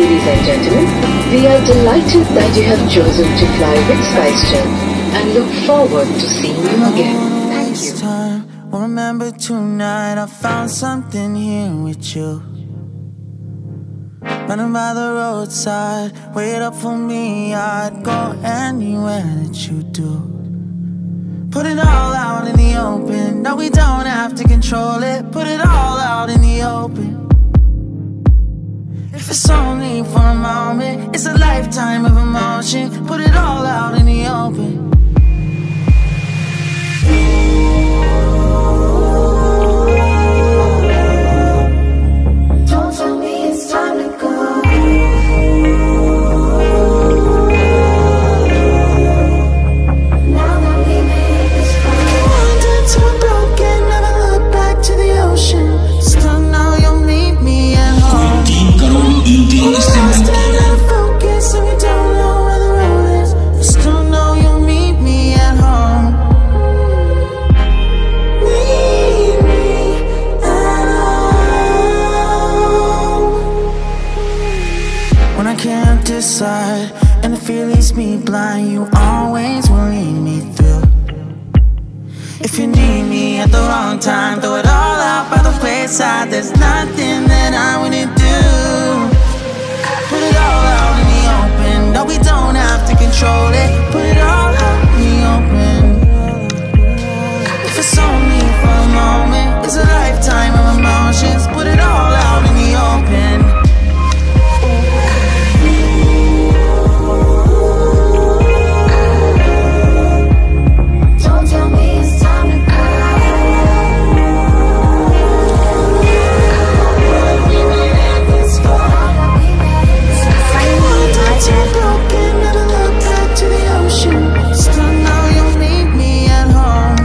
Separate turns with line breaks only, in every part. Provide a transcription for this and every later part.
Ladies and gentlemen, we are delighted that you have chosen to fly with SpiceJet and look forward to seeing you again. Thank you.
Well, remember tonight I found something here with you. Running by the roadside, wait up for me, I'd go anywhere that you do. Put it all out in the open, no we don't have to control it. Put it all out in the open. If it's only for a moment, it's a lifetime of emotion. Put it all out in the open. Don't tell me it's time to go. Now that we made this far, wandered to a broken, never look back to the ocean. Still know you'll meet me at home. Lost and out of focus, and we don't know where the road is. Still know you'll meet me at home. Meet me at home. When I can't decide and the fear leaves me blind, you always will lead me through. If you need me at the wrong time, throw it all out by the wayside. There's nothing that I wouldn't do. Put it all out in the open. No, we don't have to control it. Put it all out in the open. If it's only for a moment, it's a lifetime of emotions. Put it all out in the open. Don't tell me it's time to go. Broken, never look back to the ocean. Still know you'll meet me at home.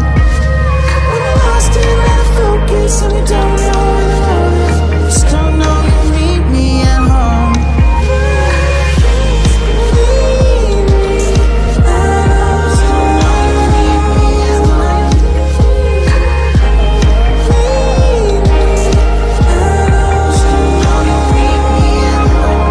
When we're lost and out of focus, and we don't know where the road is. Still know you'll meet me at home. Meet me at home. Still know you'll meet me at home. Meet me at home. Still know you'll meet me at home.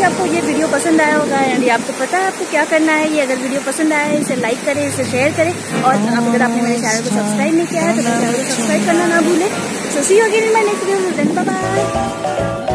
आपको ये video पसंद आया होगा and ये आपको पता है आपको क्या करना है। ये अगर वीडियो पसंद आया है इसे लाइक करें, इसे शेयर करें और अगर आपने मेरे चैनल को सब्सक्राइब नहीं किया है तो मेरे चैनल को सब्सक्राइब करना ना भूलें। So see you again in my next video, then bye bye.